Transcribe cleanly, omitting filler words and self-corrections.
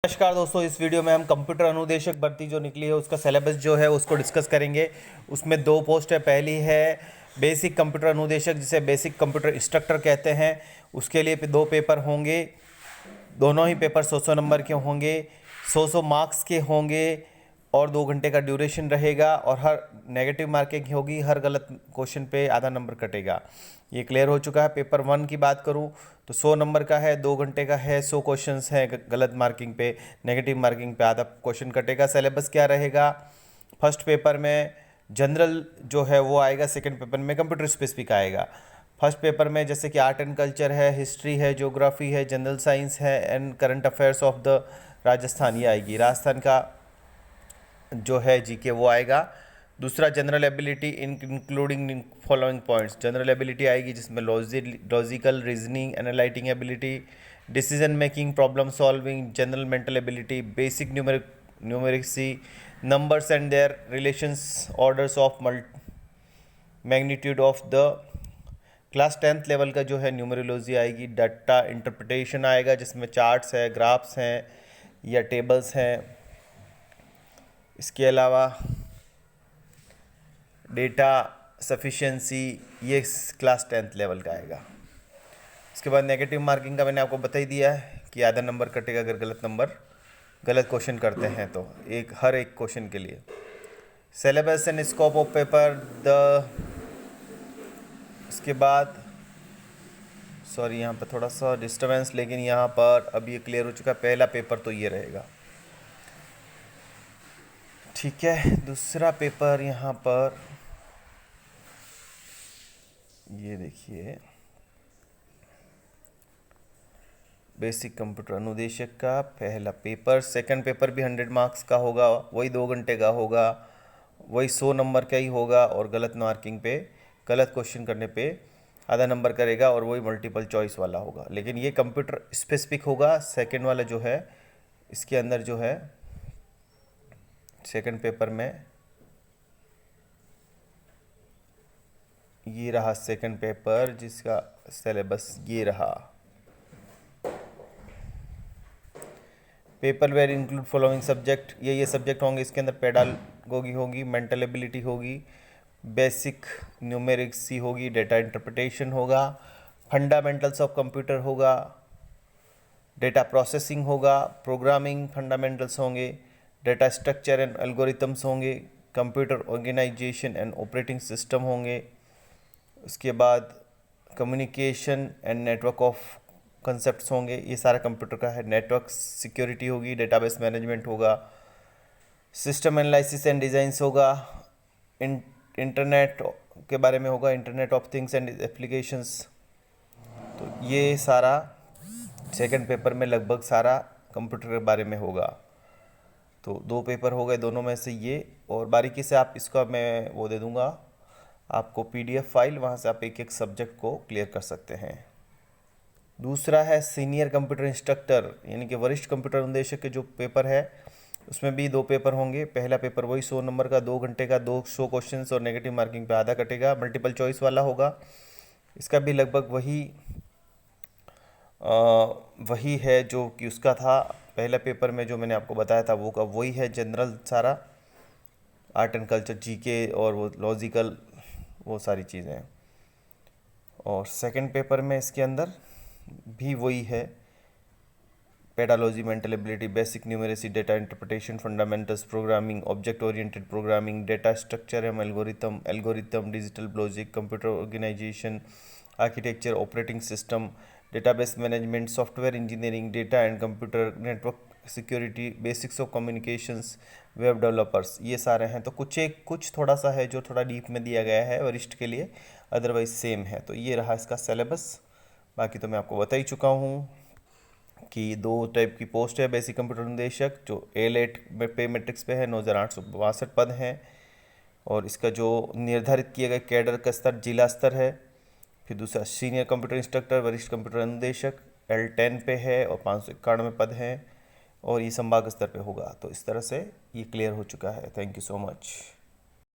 नमस्कार दोस्तों, इस वीडियो में हम कंप्यूटर अनुदेशक भर्ती जो निकली है उसका सिलेबस जो है उसको डिस्कस करेंगे। उसमें दो पोस्ट है। पहली है बेसिक कंप्यूटर अनुदेशक, जिसे बेसिक कंप्यूटर इंस्ट्रक्टर कहते हैं। उसके लिए दो पेपर होंगे। दोनों ही पेपर 100 नंबर के होंगे, 100 मार्क्स के होंगे और 2 घंटे का ड्यूरेशन रहेगा और हर नेगेटिव मार्किंग होगी। हर गलत क्वेश्चन पे आधा नंबर कटेगा। ये क्लियर हो चुका है। पेपर 1 की बात करूं तो 100 नंबर का है, 2 घंटे का है, 100 क्वेश्चंस हैं। गलत मार्किंग पे, नेगेटिव मार्किंग पे आधा क्वेश्चन कटेगा। सिलेबस क्या रहेगा? फर्स्ट पेपर में जनरल जो है वो आएगा, सेकंड पेपर में कंप्यूटर स्पेसिफिक आएगा। फर्स्ट पेपर में जैसे कि आर्ट एंड कल्चर है, हिस्ट्री है, ज्योग्राफी है, जनरल साइंस है and current affairs of the Rajasthan, ये आएगी। राजस्थान का जो है जीके वो आएगा। दूसरा general ability including following points. General ability आएगी जिसमें logical reasoning, analytical ability, decision making, problem solving, general mental ability, basic numeracy, numbers and their relations, orders of magnitude of the. Class 10th level का जो है numerology आएगी। Data interpretation आएगा जिसमें charts है, graphs हैं या टेबल्स हैं। इसके अलावा डेटा सफिशिएंसी, ये क्लास 10th लेवल का आएगा। इसके बाद नेगेटिव मार्किंग का मैंने आपको बता ही दिया है कि आधा नंबर कटेगा अगर गलत क्वेश्चन करते हैं तो, हर एक क्वेश्चन के लिए। Syllabus and scope of paper इसके बाद सॉरी यहाँ पर थोड़ा सा डिस्टर्बेंस, लेकिन यहाँ पर अब ये क्लियर हो चुका है। पहला पेपर तो ये रहेगा, ठीक है। दूसरा पेपर यहाँ पर ये देखिए, बेसिक कंप्यूटर अनुदेशक का पहला पेपर। सेकंड पेपर भी 100 मार्क्स का होगा, वही 2 घंटे का होगा, वही 100 नंबर का ही होगा और गलत मार्किंग पे, गलत क्वेश्चन करने पे आधा नंबर करेगा और वही मल्टीपल चॉइस वाला होगा। लेकिन ये कंप्यूटर स्पेसिफिक होगा। सेकंड वाला जो है इसके अंदर जो है सेकंड पेपर में ये रहा सेकंड पेपर, जिसका सिलेबस ये रहा। Paper were include following subject, ये सब्जेक्ट होंगे इसके अंदर। पेडागोगी होगी, मेंटल एबिलिटी होगी, बेसिक न्यूमेरिक्सी होगी, डेटा इंटरप्रिटेशन होगा, फंडामेंटल्स ऑफ कंप्यूटर होगा, डेटा प्रोसेसिंग होगा, प्रोग्रामिंग फंडामेंटल्स होंगे, डेटा स्ट्रक्चर एंड एल्गोरिथम्स होंगे, computer organisation and operating system होंगे। उसके बाद communication and network of concepts होंगे, ये सारा कंप्यूटर का है। नेटवर्क सिक्योरिटी होगी, डेटाबेस मैनेजमेंट होगा, सिस्टम एनालिसिस एंड डिज़ाइंस होगा, इंटरनेट के बारे में होगा, internet of things and applications. तो ये सारा सेकंड पेपर में लगभग सारा कंप्यूटर के बारे में होगा। तो 2 पेपर हो गए दोनों में से ये, और बारीकी से आप इसका मैं वो दे दूँगा आपको PDF फाइल, वहाँ से आप एक एक सब्जेक्ट को क्लियर कर सकते हैं। दूसरा है सीनियर कंप्यूटर इंस्ट्रक्टर, यानी कि वरिष्ठ कंप्यूटर अनुदेशक के जो पेपर है उसमें भी 2 पेपर होंगे। पहला पेपर वही 100 नंबर का, 2 घंटे का, 200 क्वेश्चंस और नेगेटिव मार्किंग पे आधा कटेगा, मल्टीपल चॉइस वाला होगा। इसका भी लगभग वही है जो कि उसका था पहले पेपर में, जो मैंने आपको बताया था वो का वही है। जनरल सारा आर्ट एंड कल्चर, जीके और वो लॉजिकल, वो सारी चीज़ें। और सेकंड पेपर में इसके अंदर भी वही है। Pedagogy, mental ability, basic numeracy, data interpretation, fundamentals, programming, object oriented programming, data structure and algorithm, digital logic, computer organisation, architecture, operating system, database management, software engineering, data and computer network security, basics of communications, web developers, ये सारे हैं। तो कुछ थोड़ा सा है जो थोड़ा डीप में दिया गया है वरिष्ठ के लिए, अदरवाइज सेम है। तो ये रहा इसका सिलेबस। बाकी तो मैं आपको बता ही चुका हूँ कि 2 टाइप की पोस्ट है। बेसिक कंप्यूटर अनुदेशक जो A-लेट पे मैट्रिक्स पे है, 9862 पद हैं। और इसका जो निर्धारित किया गया कैडर का स्तर जिला स्तर है। फिर दूसरा सीनियर कंप्यूटर इंस्ट्रक्टर, वरिष्ठ कंप्यूटर अनुदेशक L10 पे है और 591 पद हैं और ये संभाग स्तर पे होगा। तो इस तरह से ये क्लियर हो चुका है। Thank you so much.